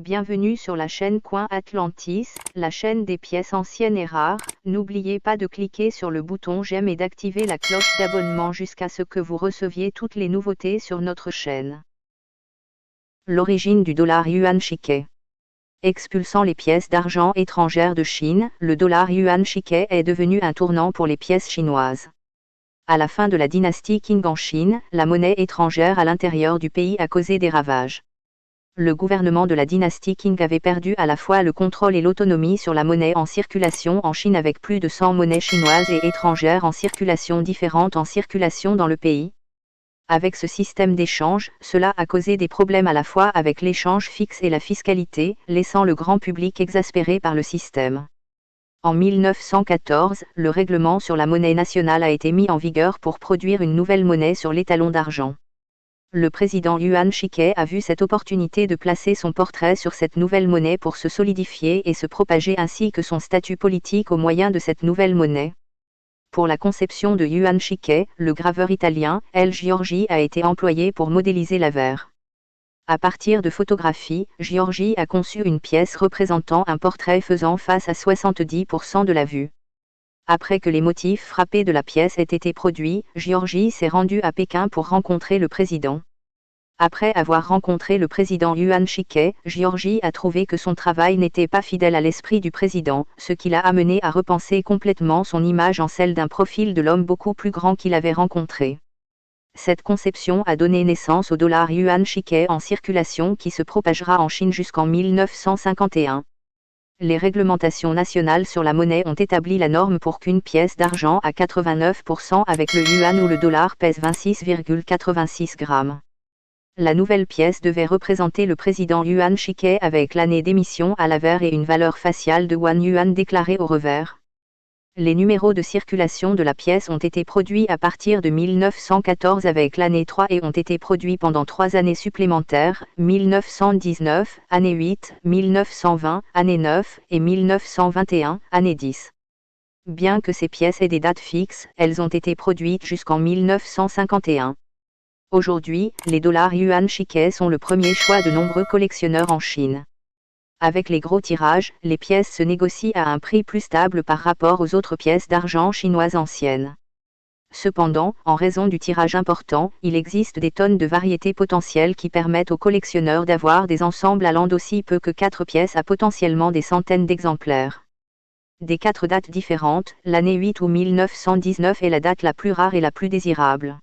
Bienvenue sur la chaîne Coin Atlantis, la chaîne des pièces anciennes et rares. N'oubliez pas de cliquer sur le bouton j'aime et d'activer la cloche d'abonnement jusqu'à ce que vous receviez toutes les nouveautés sur notre chaîne. L'origine du dollar yuan Shikai. Expulsant les pièces d'argent étrangères de Chine, le dollar yuan Shikai est devenu un tournant pour les pièces chinoises. À la fin de la dynastie Qing en Chine, la monnaie étrangère à l'intérieur du pays a causé des ravages. Le gouvernement de la dynastie Qing avait perdu à la fois le contrôle et l'autonomie sur la monnaie en circulation en Chine avec plus de 100 monnaies chinoises et étrangères en circulation différentes en circulation dans le pays. Avec ce système d'échange, cela a causé des problèmes à la fois avec l'échange fixe et la fiscalité, laissant le grand public exaspéré par le système. En 1914, le règlement sur la monnaie nationale a été mis en vigueur pour produire une nouvelle monnaie sur l'étalon d'argent. Le président Yuan Shikai a vu cette opportunité de placer son portrait sur cette nouvelle monnaie pour se solidifier et se propager ainsi que son statut politique au moyen de cette nouvelle monnaie. Pour la conception de Yuan Shikai, le graveur italien, L. Giorgi a été employé pour modéliser l'avers. À partir de photographies, Giorgi a conçu une pièce représentant un portrait faisant face à 70% de la vue. Après que les motifs frappés de la pièce aient été produits, Giorgi s'est rendu à Pékin pour rencontrer le président. Après avoir rencontré le président Yuan Shikai, Giorgi a trouvé que son travail n'était pas fidèle à l'esprit du président, ce qui l'a amené à repenser complètement son image en celle d'un profil de l'homme beaucoup plus grand qu'il avait rencontré. Cette conception a donné naissance au dollar yuan Shikai en circulation qui se propagera en Chine jusqu'en 1951. Les réglementations nationales sur la monnaie ont établi la norme pour qu'une pièce d'argent à 89% avec le yuan ou le dollar pèse 26,86 grammes. La nouvelle pièce devait représenter le président Yuan Shikai avec l'année d'émission à l'avers et une valeur faciale de 1 yuan déclarée au revers. Les numéros de circulation de la pièce ont été produits à partir de 1914 avec l'année 3 et ont été produits pendant 3 années supplémentaires, 1919, année 8, 1920, année 9 et 1921, année 10. Bien que ces pièces aient des dates fixes, elles ont été produites jusqu'en 1951. Aujourd'hui, les dollars yuan Shikai sont le premier choix de nombreux collectionneurs en Chine. Avec les gros tirages, les pièces se négocient à un prix plus stable par rapport aux autres pièces d'argent chinoises anciennes. Cependant, en raison du tirage important, il existe des tonnes de variétés potentielles qui permettent aux collectionneurs d'avoir des ensembles allant d'aussi peu que 4 pièces à potentiellement des centaines d'exemplaires. Des 4 dates différentes, l'année 8 ou 1919 est la date la plus rare et la plus désirable.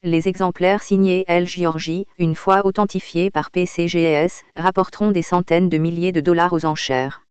Les exemplaires signés L. Giorgi, une fois authentifiés par PCGS, rapporteront des centaines de milliers de dollars aux enchères.